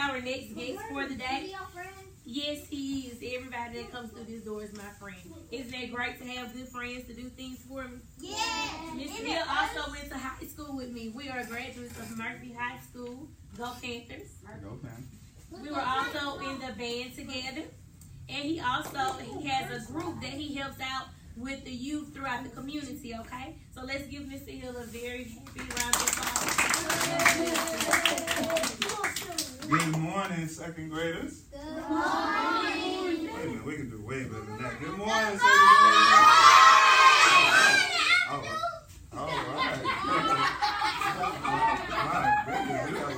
our next guest for the day. Yes, he is. Everybody that comes through this door is my friend. Isn't that great to have good friends to do things for me? Yes. Miss Hill also went to high school with me. We are graduates of Murphy High School. Go Panthers. Go Panthers. We were also in the band together. And he has a group that he helps out with the youth throughout the community, okay? So let's give Mr. Hill a very happy round of applause. Good morning, second graders. Good morning. Wait a minute, we can do way better than that. Good morning, second graders. All right. My goodness, we have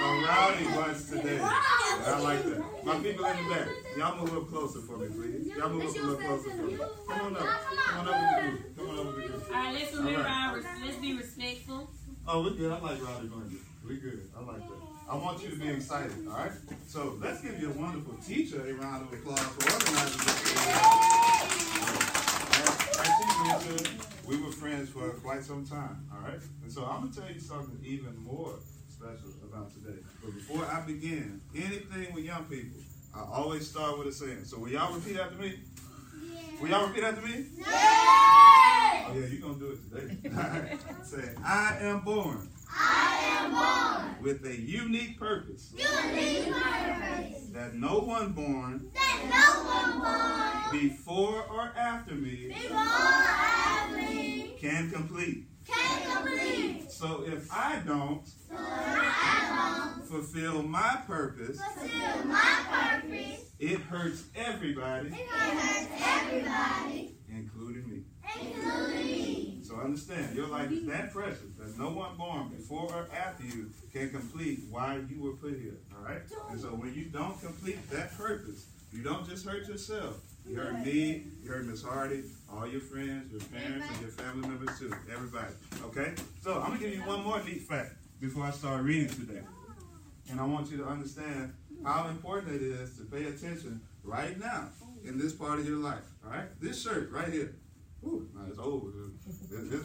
a rowdy bunch today. I like that. My people in the back, y'all move up closer for me, please. Y'all move up a little closer for me. Come on up. Come on up with the group. Come on up with the group. All right, let's remember let's be respectful. Oh, we're good. I like rowdy bunches. We're good. I like that. I want you to be excited, all right? So let's give you a wonderful teacher a round of applause for organizing this. Our teacher, we were friends for quite some time, all right? And so I'm going to tell you something even more special about today. But before I begin anything with young people, I always start with a saying. So will y'all repeat after me? Yeah. Will y'all repeat after me? Yeah. Oh, yeah, you're going to do it today. All right. Say, I am born. I am born With a unique purpose. unique purpose That no one born. that no one born Before or after me. before or after me Can complete. can complete. So if I don't So I fulfill my purpose, don't fulfill my purpose, it hurts everybody, it hurts everybody, including me. including me. So understand, your life is that precious that no one born before or after you can complete why you were put here. All right? And so when you don't complete that purpose, you don't just hurt yourself. You hurt me, you hurt Miss Hardy, all your friends, your parents, and your family members too. Everybody. Okay? So I'm going to give you one more neat fact before I start reading today. And I want you to understand how important it is to pay attention right now in this part of your life. All right? This shirt right here. Ooh, no, it's old.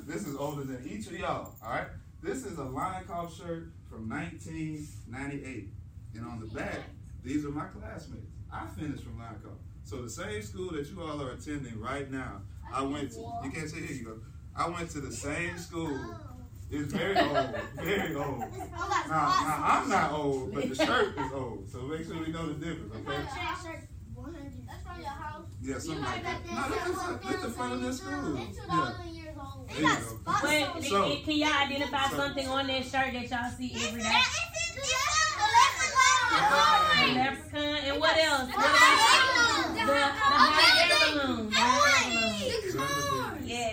This is older than each of y'all. All right? This is a line call shirt from 1998. And on the back, these are my classmates. I finished from line call. So the same school that you all are attending right now, I went to. You can't see, here you go. I went to the same school. It's very old, very old. Now I'm not old, but the shirt is old. So make sure we know the difference, okay? That's from your house. Yeah, something like that. No, that's the front of this school. It's 2,000 Yeah. years old. There you go. But So- can y'all identify something on that shirt that y'all see every day? Leprechaun. And what else? What about the hot air balloon? The hot air balloon. Yes.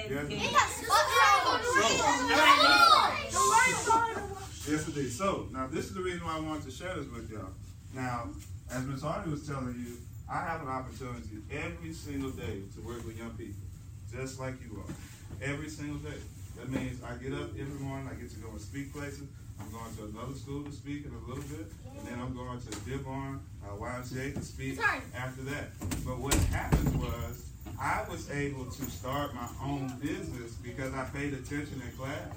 Yes, indeed. So, now this is the reason why I wanted to share this with y'all. Now, as Ms. Hardy was telling you, I have an opportunity every single day to work with young people, just like you are. Every single day. That means I get up every morning, I get to go and speak places. I'm going to another school to speak in a little bit, and then I'm going to Dearborn YMCA to speak after that. But what happened was, I was able to start my own business because I paid attention in class,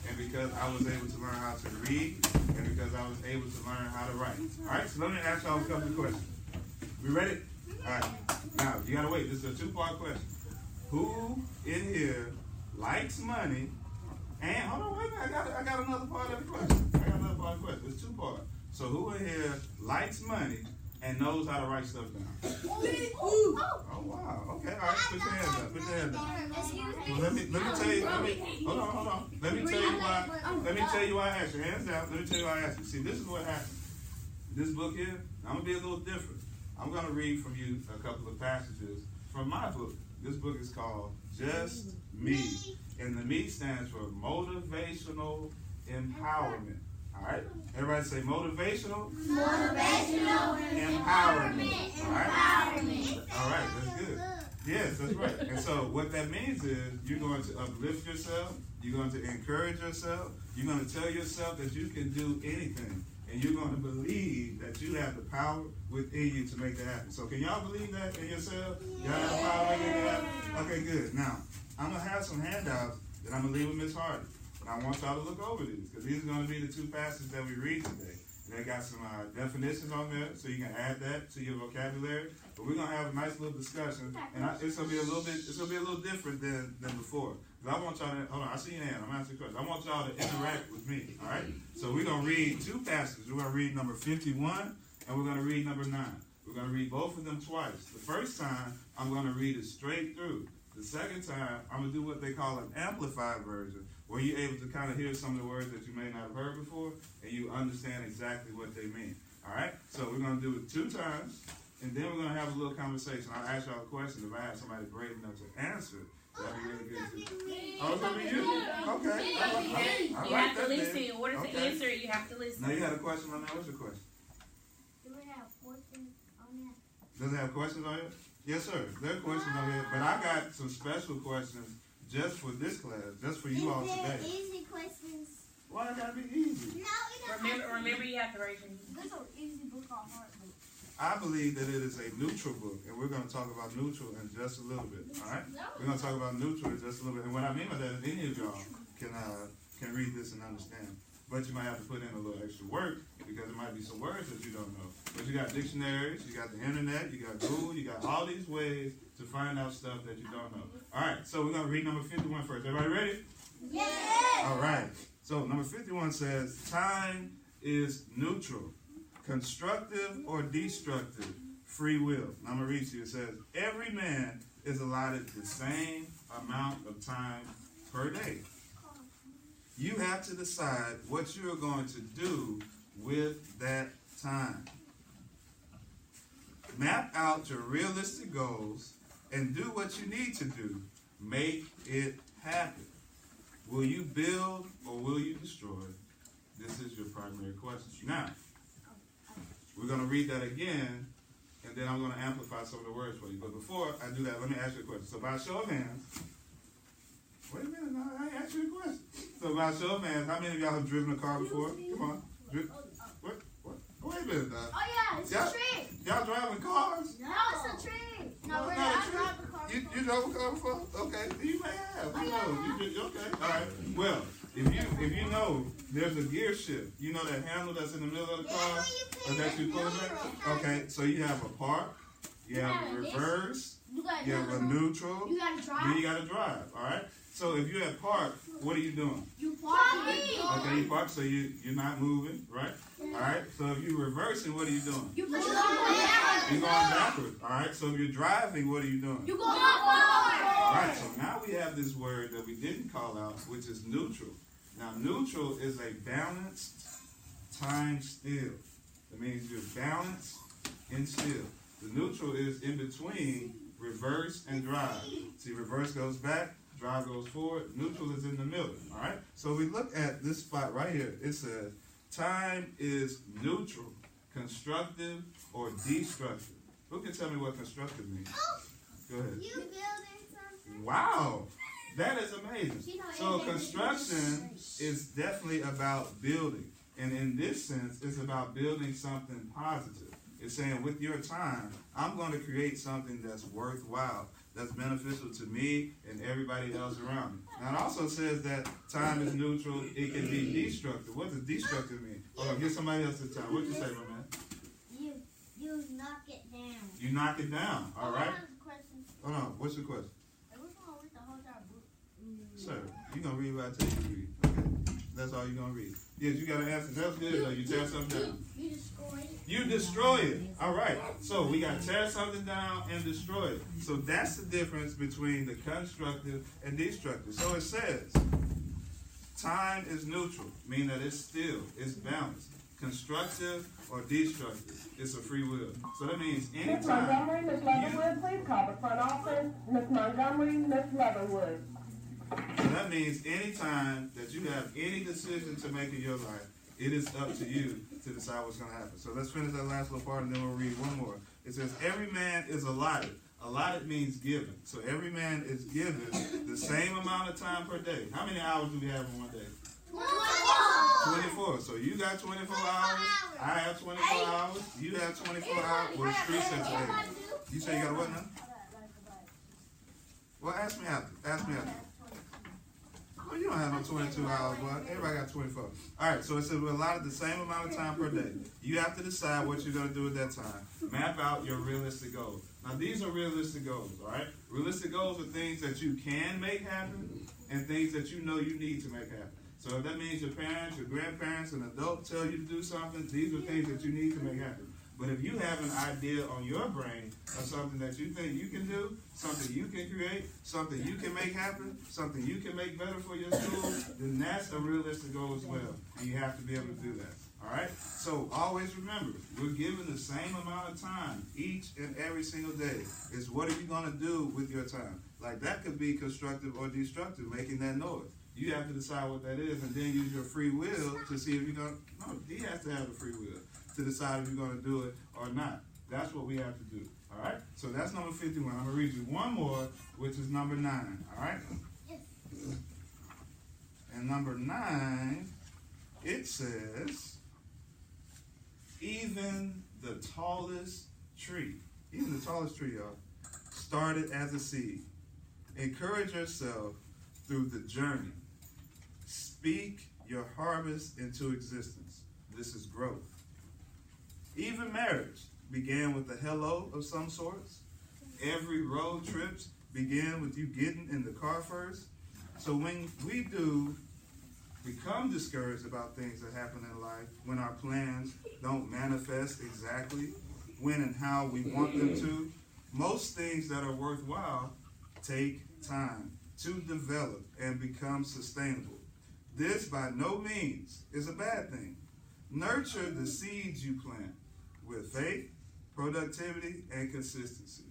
and because I was able to learn how to read, and because I was able to learn how to write. All right, so let me ask y'all a couple of questions. We ready? All right. Now, you got to wait. This is a two-part question. Who in here likes money? And, hold on, wait a minute. I got another part of the question. It's two parts. So who in here likes money and knows how to write stuff down? Oh, wow. Okay, all right. Put your hands up. Well, let me tell you. Hold on. Let me tell you why I asked you. Hands down. Let me tell you why I asked you. See, this is what happened. This book here, I'm going to be a little different. I'm going to read from you a couple of passages from my book. This book is called Just Me. And the me stands for motivational empowerment. All right? Everybody say motivational empowerment. All right? All right, that's good. Yes, that's right. And so what that means is you're going to uplift yourself. You're going to encourage yourself. You're going to tell yourself that you can do anything. And you're going to believe that you have the power within you to make that happen. So can y'all believe that in yourself? Y'all have the power to make that happen? Okay, good. Now, I'm going to have some handouts that I'm going to leave with Miss Hardy. But I want y'all to look over these because these are going to be the two passages that we read today. They got some definitions on there, so you can add that to your vocabulary. But we're gonna have a nice little discussion, and it's gonna be a little bit. It's gonna be a little different than before. Because I want y'all to hold on. I see your hand. I'm asking a question. I want y'all to interact with me. All right. So we're gonna read two passages. We're gonna read number 51, and we're gonna read number 9. We're gonna read both of them twice. The first time I'm gonna read it straight through. The second time I'm gonna do what they call an amplified version, where you're able to kind of hear some of the words that you may not have heard before, and you understand exactly what they mean. All right? So we're going to do it 2 times, and then we're going to have a little conversation. I'll ask y'all a question. If I have somebody brave enough to answer, that'd be really good. Oh, it's going to be you? Okay. You have to listen. In order to answer it, you have to listen. Now, you had a question on that. What's your question? Do we have questions on that? Does it have questions on it? Yes, sir. There are questions on here, but I got some special questions just for this class, just for you all today. Easy questions. Why it gotta be easy? No, it doesn't. Remember, you have to raise your hand. This is an easy book or hard book. I believe that it is a neutral book, and we're going to talk about neutral in just a little bit. All right? We're going to talk about neutral in just a little bit, and what I mean by that is any of y'all can read this and understand, but you might have to put in a little extra work because there might be some words that you don't know. But you got dictionaries, you got the internet, you got Google, you got all these ways to find out stuff that you don't know. All right, so we're going to read number 51 first. Everybody ready? Yes. All right. So number 51 says, time is neutral, constructive or destructive, free will. Now I'm going to read to you. It says, every man is allotted the same amount of time per day. You have to decide what you're going to do with that time. Map out your realistic goals and do what you need to do. Make it happen. Will you build or will you destroy? This is your primary question. Now, we're going to read that again, and then I'm going to amplify some of the words for you. But before I do that, let me ask you a question. So by show of hands, wait a minute, no, I ain't asked you a question. So by show of hands, how many of y'all have driven a car before? Come on. What? Wait a minute, dog. Oh, yeah, it's a tree. Y'all driving cars? No, it's a tree. No, Oh, we're not not a tree. driving a car. You drove a car before? Okay, you may have. Who knows? You okay? All right. Well, if you know there's a gear shift, you know that handle that's in the middle of the car, or that you pull it. Okay, so you have a park, you have a reverse, you have a neutral, You gotta drive. then you got to drive. All right. So if you're at park, what are you doing? You parking. Okay, you park, so you're not moving, right? All right. So if you're reversing, what are you doing? You going You're going backwards. All right. So if you're driving, what are you doing? You going forward. All right. So now we have this word that we didn't call out, which is neutral. Now, neutral is a balanced time still. That means you're balanced and still. The neutral is in between reverse and drive. See, reverse goes back, drive goes forward, neutral is in the middle. All right? So we look at this spot right here. It says, time is neutral, constructive, or destructive. Who can tell me what constructive means? Go ahead. You building something? Wow. That is amazing. So construction is definitely about building. And in this sense, it's about building something positive. It's saying with your time, I'm going to create something that's worthwhile, that's beneficial to me and everybody else around me. Now it also says that time is neutral. It can be destructive. What does destructive mean? Hold on, get somebody else's time. What you say, my man? You knock it down. You knock it down. All right. Question. Hold on. What's your question? We're gonna read the whole entire book. Sir, you're going to read what I tell you to read. Okay. That's all you're going to read. Yes, you got to answer. That's good, though. You tear something down. You destroy it. You destroy it. All right. So we got to tear something down and destroy it. So that's the difference between the constructive and destructive. So it says, time is neutral, meaning that it's still, it's balanced. Constructive or destructive, it's a free will. So that means Miss Montgomery, Miss Leatherwood, please call the front office. Miss Montgomery, Miss Leatherwood. So that means anytime that you have any decision to make in your life, it is up to you to decide what's going to happen. So let's finish that last little part and then we'll read one more. It says, every man is allotted. Allotted means given. So every man is given the same amount of time per day. How many hours do we have in one day? 24. So you got 24 hours. I have 24 hours. You have 24 hours. Well, it's 3 sets of 8. You say you got a what now? Well, ask me after. Ask me after. Well, you don't have no 22 hours, boy. Everybody got 24. All right, so it says we're allotted the same amount of time per day. You have to decide what you're going to do at that time. Map out your realistic goals. Now, these are realistic goals, all right? Realistic goals are things that you can make happen and things that you know you need to make happen. So if that means your parents, your grandparents, an adult tell you to do something, these are things that you need to make happen. But if you have an idea on your brain of something that you think you can do, something you can create, something you can make happen, something you can make better for your school, then that's a realistic goal as well. And you have to be able to do that. All right? So always remember, we're given the same amount of time each and every single day. It's what are you going to do with your time? Like that could be constructive or destructive, making that noise. You have to decide what that is and then use your free will to see if you're going to, no, he has to have the free will to decide if you're going to do it or not. That's what we have to do. All right? So that's number 51. I'm going to read you one more, which is number 9. All right? Yes. And number 9, it says, even the tallest tree, y'all, started as a seed. Encourage yourself through the journey. Speak your harvest into existence. This is growth. Even marriage began with a hello of some sorts. Every road trip began with you getting in the car first. So when we do become discouraged about things that happen in life, when our plans don't manifest exactly when and how we want them to, most things that are worthwhile take time to develop and become sustainable. This by no means is a bad thing. Nurture the seeds you plant with faith, productivity, and consistency.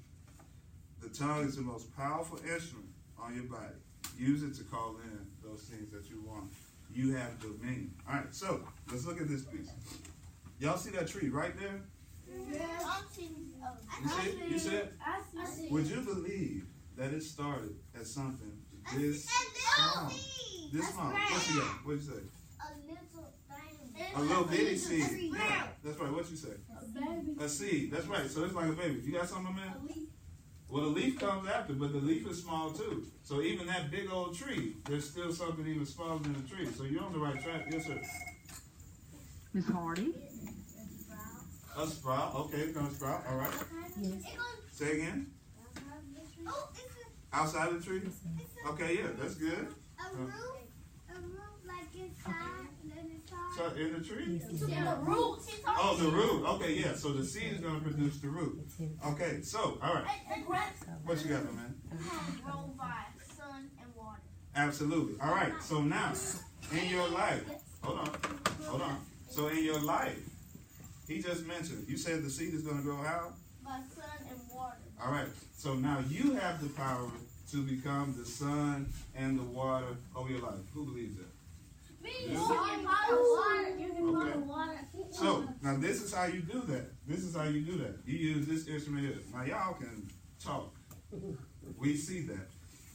The tongue is the most powerful instrument on your body. Use it to call in those things that you want. You have dominion. All right, so let's look at this piece. Y'all see that tree right there? You see it? Would you believe that it started as something this small? This small. What you got? What'd you say? A little bitty seed. Yeah, that's right. What you say? A seed. That's right. So it's like a baby. You got something, man? Well, the leaf comes after, but the leaf is small too. So even that big old tree, there's still something even smaller than the tree. So you're on the right track. Yes, sir. Miss Hardy? A sprout. Okay, it's gonna sprout. All right. Yes. Say again. Outside of the tree? Okay, yeah, that's good. A roof like inside. So in the tree? The root. Oh, the root. Okay, yeah. So the seed is gonna produce the root. Okay, so all right. What you got, my man? Grown by sun and water. Absolutely. All right. So now, in your life, hold on. So in your life, he just mentioned. You said the seed is gonna grow how? By sun and water. All right. So now you have the power to become the sun and the water over your life. Who believes that? You can bottle water. So now this is how you do that. You use this instrument here. Now y'all can talk. We see that.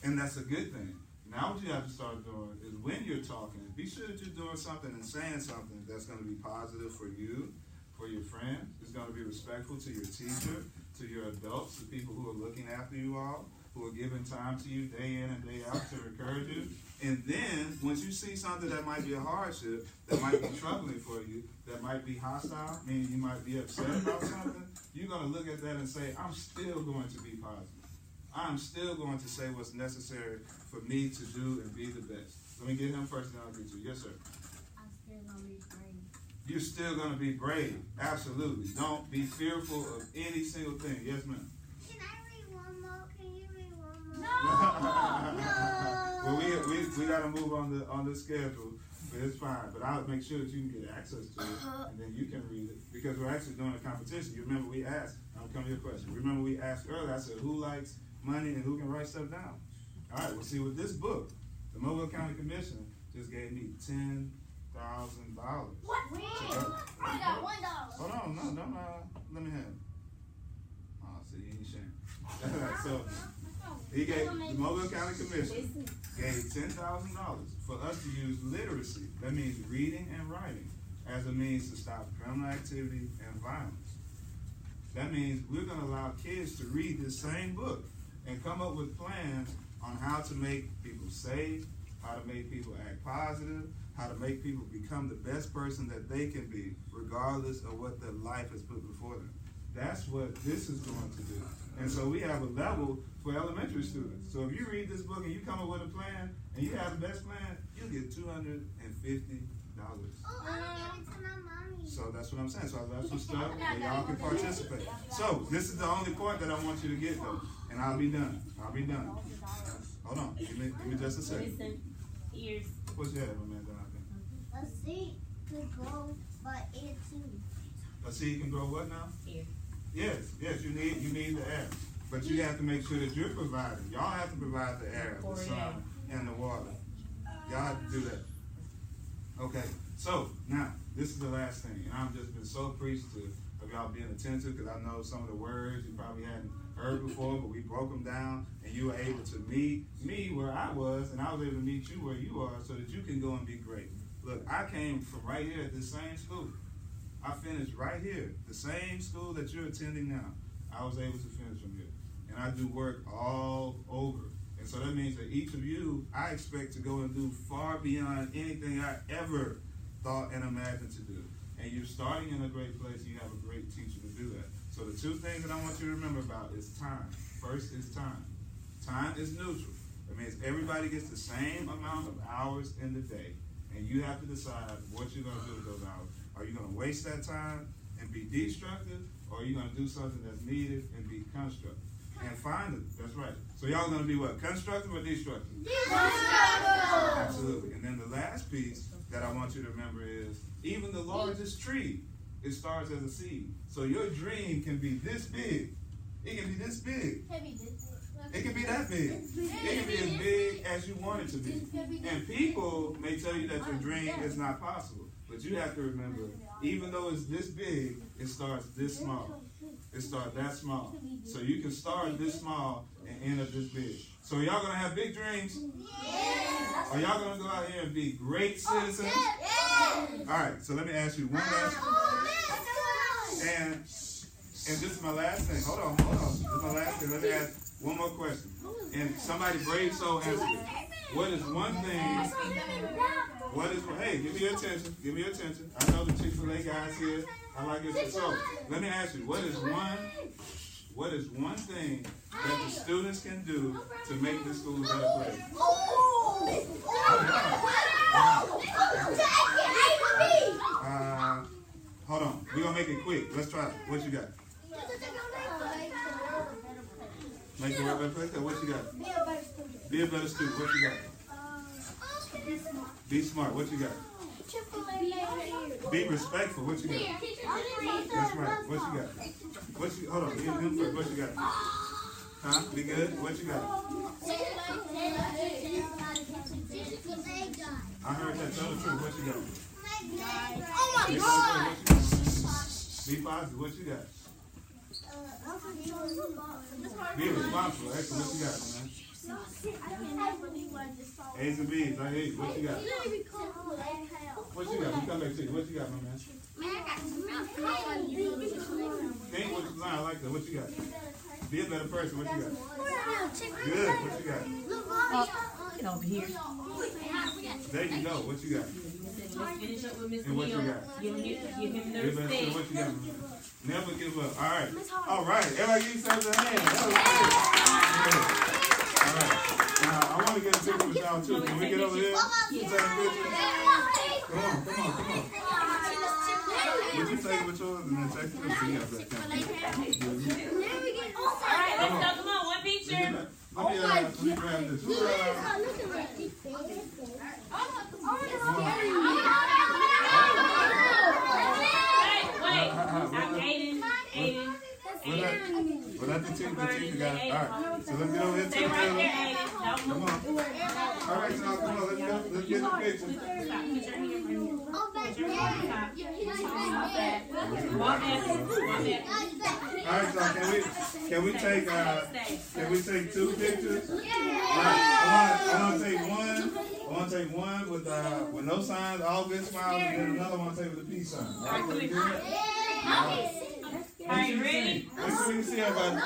And that's a good thing. Now what you have to start doing is when you're talking, be sure that you're doing something and saying something that's going to be positive for you, for your friends. It's going to be respectful to your teacher, to your adults, to people who are looking after you all, who are giving time to you day in and day out to encourage you. And then, once you see something that might be a hardship, that might be troubling for you, that might be hostile, meaning you might be upset about something, you're going to look at that and say, I'm still going to be positive. I'm still going to say what's necessary for me to do and be the best. Let me get him first, and then I'll get you. Yes, sir. I'm still going to be brave. You're still going to be brave. Absolutely. Don't be fearful of any single thing. Yes, ma'am. Can I read one more? Can you read one more? No. Well, we got to move on the schedule, but it's fine. But I'll make sure that you can get access to it, and then you can read it, because we're actually doing a competition. You remember we asked, I'll come to your question. Remember we asked earlier, I said, who likes money and who can write stuff down? All right, well, see, with this book, the Mobile County Commission just gave me $10,000. What? I got $1. Hold on, no, let me have it. Oh, see, you ain't sharing. So, he gave, the Mobile County Commission gave $10,000 for us to use literacy, that means reading and writing, as a means to stop criminal activity and violence. That means we're going to allow kids to read this same book and come up with plans on how to make people safe, how to make people act positive, how to make people become the best person that they can be, regardless of what their life has put before them. That's what this is going to do. And so we have a level for elementary students. So if you read this book and you come up with a plan, and you have the best plan, you'll get $250. Oh, I'll give it to my mommy. So that's what I'm saying. So I left some stuff where y'all can participate. So this is the only point that I want you to get, though. And I'll be done. I'll be done. Hold on. Give me just a second. Listen, ears. What's that, my man, Jonathan? A seed could grow, but it too. A seed can grow what now? Ear. Yes, you need the air. But you have to make sure that you're providing. Y'all have to provide the air, the sun, and the water. Y'all have to do that. Okay, so now, this is the last thing. And I've just been so appreciative of y'all being attentive, because I know some of the words you probably hadn't heard before, but we broke them down, and you were able to meet me where I was, and I was able to meet you where you are, so that you can go and be great. Look, I came from right here at this same school. I finished right here, the same school that you're attending now. I was able to finish from here. And I do work all over. And so that means that each of you, I expect to go and do far beyond anything I ever thought and imagined to do. And you're starting in a great place, and you have a great teacher to do that. So the two things that I want you to remember about is time. First is time. Time is neutral. That means everybody gets the same amount of hours in the day. And you have to decide what you're going to do with those hours. Are you going to waste that time and be destructive, or are you going to do something that's needed and be constructive? And find it. That's right. So y'all going to be what? Constructive or destructive? Destructive! Absolutely. And then the last piece that I want you to remember is, even the largest tree, it starts as a seed. So your dream can be this big. It can be this big. It can be that big. It can be as big as you want it to be. And people may tell you that your dream is not possible. But you have to remember, even though it's this big, it starts this small. It starts that small. So you can start this small and end up this big. So y'all going to have big dreams? Yes. Are y'all going to go out here and be great citizens? Yes. All right, so let me ask you one last thing. And this is my last thing. Hold on. This is my last thing. Let me ask one more question. And somebody brave soul answer it. What is one thing... hey, give me your attention. Give me your attention. I know the Chick-fil-A guys here. I like it. So, let me ask you, what is one thing that the students can do to make this school a better place? Hold on. We're going to make it quick. Let's try it. What you got? Make the world a better place? What you got? Be a better student. What you got? Be smart. What you got? Be respectful. What you got? That's right. What you got? Hold on. You first. What you got? Huh? Be good. What you got? I heard that. Tell the truth. What you got? Oh my God! Be positive. What you got? Be responsible. Excellent. What you got, man? A's and B's. I hear you. What you got? What you got? We come back to you. What you got, my man? Think what you learn. I like that. What you got? Be a better person. What you got? Good. What you got? Get over here. There you go. What you got? Let's finish up with Mr. And what you Hill. got? Give him the Be a better person. respect. What you got, man? Never give up. All right. All right. Everybody give yourselves a hand. That was good. All right. Now, I want to get a picture with y'all, too. Can we get over here? Take a picture? Come on. Would you take it with yours and then take the picture? Yeah, All right, let's go. Come on, one picture. Let me grab this. Aiden. Well, that's the teacher got. All right. So let's get over here to the Stay right middle. there, Aiden. Come on. All right, y'all. Come on. Let's get the picture. Stop. Put your hand right here. Put your hand on top. Walk back. All right, y'all. Can we take two pictures? All right. I want to take one with no signs, all good smiles, and then another one take with the peace sign. All right, can we do that? Are you ready? Let's see everybody.